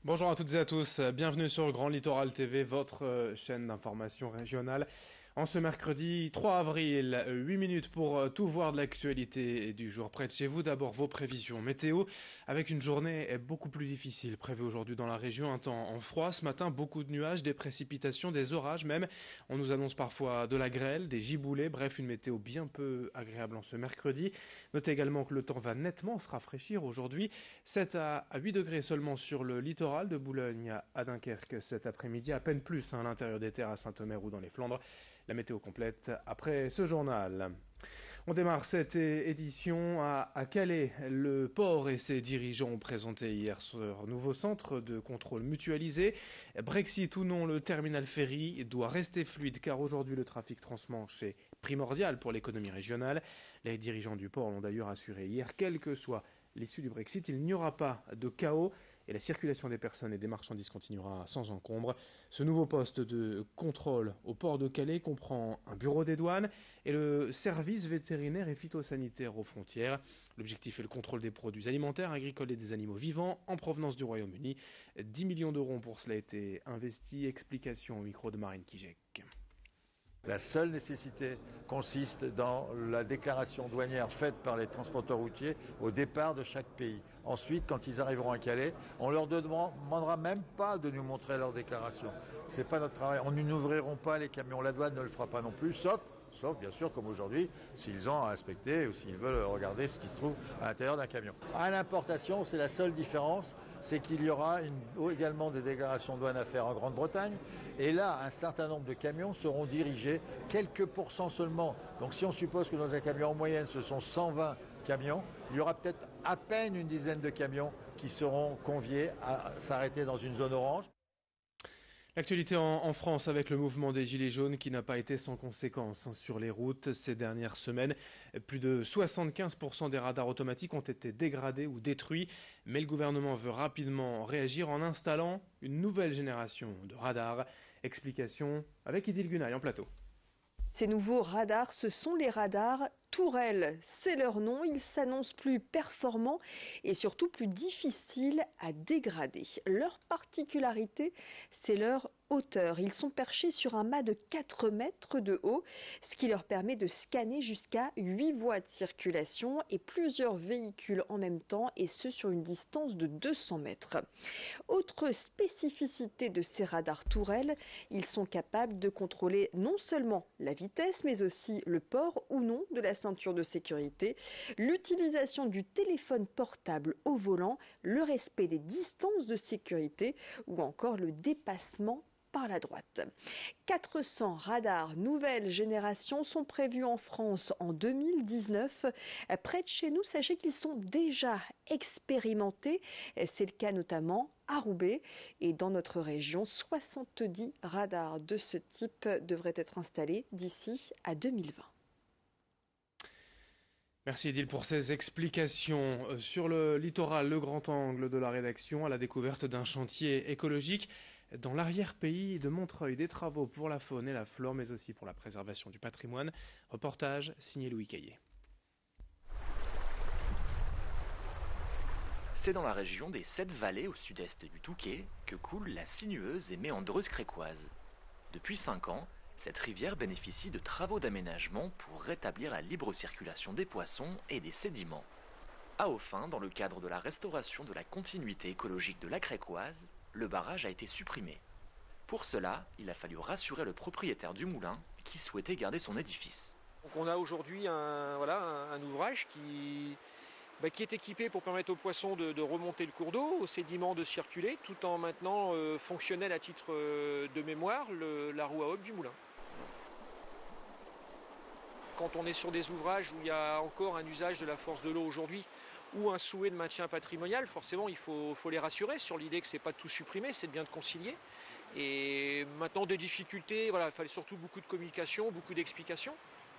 Bonjour à toutes et à tous, bienvenue sur Grand Littoral TV, votre chaîne d'information régionale. En ce mercredi 3 avril, 8 minutes pour tout voir de l'actualité du jour près de chez vous. D'abord vos prévisions météo, avec une journée beaucoup plus difficile prévue aujourd'hui dans la région. Un temps en froid ce matin, beaucoup de nuages, des précipitations, des orages même. On nous annonce parfois de la grêle, des giboulées, bref une météo bien peu agréable en ce mercredi. Notez également que le temps va nettement se rafraîchir aujourd'hui. 7 à 8 degrés seulement sur le littoral de Boulogne à Dunkerque cet après-midi, à peine plus à l'intérieur des terres à Saint-Omer ou dans les Flandres. La météo complète après ce journal. On démarre cette édition à Calais. Le port et ses dirigeants ont présenté hier leur nouveau centre de contrôle mutualisé. Brexit ou non, le terminal ferry doit rester fluide car aujourd'hui le trafic transmanche est primordial pour l'économie régionale. Les dirigeants du port l'ont d'ailleurs assuré hier, quelle que soit l'issue du Brexit, il n'y aura pas de chaos et la circulation des personnes et des marchandises continuera sans encombre. Ce nouveau poste de contrôle au port de Calais comprend un bureau des douanes et le service vétérinaire et phytosanitaire aux frontières. L'objectif est le contrôle des produits alimentaires, agricoles et des animaux vivants en provenance du Royaume-Uni. 10 millions d'euros ont pour cela été investis. Explication au micro de Marine Kijek. La seule nécessité consiste dans la déclaration douanière faite par les transporteurs routiers au départ de chaque pays. Ensuite, quand ils arriveront à Calais, on leur demandera même pas de nous montrer leur déclaration. C'est pas notre travail. On n'ouvriront pas les camions. La douane ne le fera pas non plus, sauf bien sûr comme aujourd'hui, s'ils ont à inspecter ou s'ils veulent regarder ce qui se trouve à l'intérieur d'un camion. À l'importation, c'est la seule différence, c'est qu'il y aura également des déclarations de douane à faire en Grande-Bretagne. Et là, un certain nombre de camions seront dirigés, quelques pourcents seulement. Donc si on suppose que dans un camion en moyenne, ce sont 120 camions, il y aura peut-être à peine une dizaine de camions qui seront conviés à s'arrêter dans une zone orange. L'actualité en France avec le mouvement des Gilets jaunes qui n'a pas été sans conséquences sur les routes ces dernières semaines. Plus de 75% des radars automatiques ont été dégradés ou détruits, mais le gouvernement veut rapidement réagir en installant une nouvelle génération de radars. Explication avec Idil Gunay en plateau. Ces nouveaux radars, ce sont les radars Tourelle. C'est leur nom, ils s'annoncent plus performants et surtout plus difficiles à dégrader. Leur particularité, c'est leur hauteur. Ils sont perchés sur un mât de 4 mètres de haut, ce qui leur permet de scanner jusqu'à 8 voies de circulation et plusieurs véhicules en même temps, et ce sur une distance de 200 mètres. Autre spécificité de ces radars Tourelle, ils sont capables de contrôler non seulement la vitesse, mais aussi le port ou non de la ceinture de sécurité, l'utilisation du téléphone portable au volant, le respect des distances de sécurité ou encore le dépassement par la droite. 400 radars nouvelle génération sont prévus en France en 2019. Près de chez nous, sachez qu'ils sont déjà expérimentés. C'est le cas notamment à Roubaix. Et dans notre région, 70 radars de ce type devraient être installés d'ici à 2020. Merci Edil pour ces explications. Sur le littoral, le grand angle de la rédaction à la découverte d'un chantier écologique dans l'arrière-pays de Montreuil, des travaux pour la faune et la flore, mais aussi pour la préservation du patrimoine. Reportage signé Louis Caillé. C'est dans la région des Sept Vallées, au sud-est du Touquet, que coule la sinueuse et méandreuse Crécoise. Depuis 5 ans, cette rivière bénéficie de travaux d'aménagement pour rétablir la libre circulation des poissons et des sédiments. À Hautfin, dans le cadre de la restauration de la continuité écologique de la Crécoise, le barrage a été supprimé. Pour cela, il a fallu rassurer le propriétaire du moulin qui souhaitait garder son édifice. Donc on a aujourd'hui un ouvrage qui est équipé pour permettre aux poissons de remonter le cours d'eau, aux sédiments de circuler, tout en maintenant fonctionnel à titre de mémoire la roue à hop du moulin. Quand on est sur des ouvrages où il y a encore un usage de la force de l'eau aujourd'hui, ou un souhait de maintien patrimonial, forcément il faut les rassurer sur l'idée que c'est pas de tout supprimer, c'est bien de concilier. Et maintenant des difficultés, il fallait surtout beaucoup de communication, beaucoup d'explications.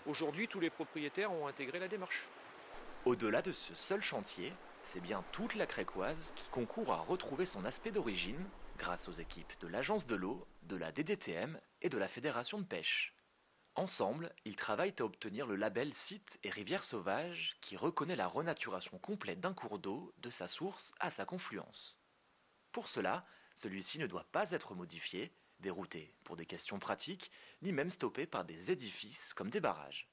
Aujourd'hui, tous les propriétaires ont intégré la démarche. Au-delà de ce seul chantier, c'est bien toute la Crécoise qui concourt à retrouver son aspect d'origine grâce aux équipes de l'Agence de l'eau, de la DDTM et de la Fédération de pêche. Ensemble, ils travaillent à obtenir le label Site et rivière sauvage qui reconnaît la renaturation complète d'un cours d'eau de sa source à sa confluence. Pour cela, celui-ci ne doit pas être modifié, dérouté pour des questions pratiques, ni même stoppé par des édifices comme des barrages.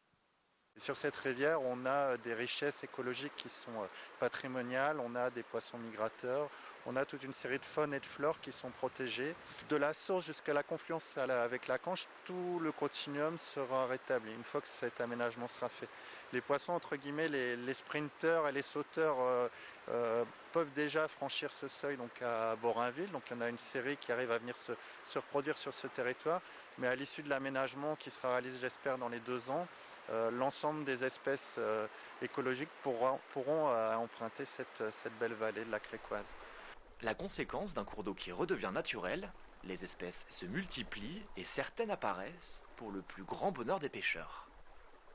Sur cette rivière, on a des richesses écologiques qui sont patrimoniales, on a des poissons migrateurs, on a toute une série de faune et de flore qui sont protégées. De la source jusqu'à la confluence avec la Canche, tout le continuum sera rétabli une fois que cet aménagement sera fait. Les poissons, entre guillemets, les sprinteurs et les sauteurs peuvent déjà franchir ce seuil donc à Borainville. Donc il y en a une série qui arrive à venir se reproduire sur ce territoire, mais à l'issue de l'aménagement qui sera réalisé, j'espère, dans les 2 ans, l'ensemble des espèces écologiques pourront emprunter cette belle vallée de la Crécoise. La conséquence d'un cours d'eau qui redevient naturel, les espèces se multiplient et certaines apparaissent pour le plus grand bonheur des pêcheurs.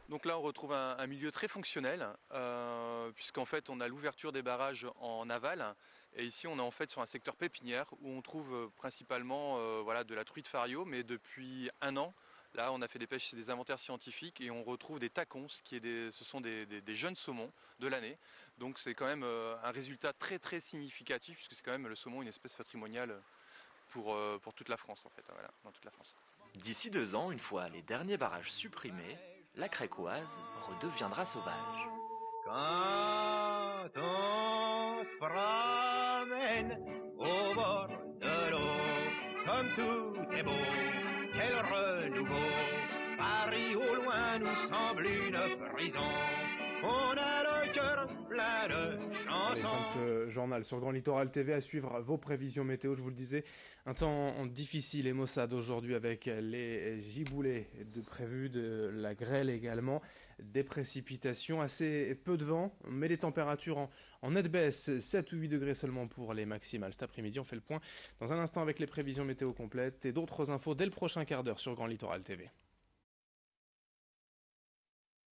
Donc là on retrouve un milieu très fonctionnel, puisqu'en fait on a l'ouverture des barrages en aval, et ici on est en fait sur un secteur pépinière où on trouve principalement de la truite fario, mais depuis 1 an, là on a fait des pêches, des inventaires scientifiques, et on retrouve des tacons, ce sont des jeunes saumons de l'année. Donc c'est quand même un résultat très très significatif, puisque c'est quand même le saumon une espèce patrimoniale pour toute la France en fait, voilà, dans toute la France. D'ici 2 ans, une fois les derniers barrages supprimés, la Crécoise redeviendra sauvage. Quand on se promène au bord de l'eau, comme tout est beau, quel renouveau. Paris au loin nous semble une prison. On a le cœur plein de chansons. Fin de ce journal sur Grand Littoral TV, à suivre vos prévisions météo. Je vous le disais, un temps difficile et maussade aujourd'hui avec les giboulées prévues, de la grêle également, des précipitations, assez peu de vent, mais les températures en nette baisse, 7 ou 8 degrés seulement pour les maximales. Cet après-midi, on fait le point dans un instant avec les prévisions météo complètes et d'autres infos dès le prochain quart d'heure sur Grand Littoral TV.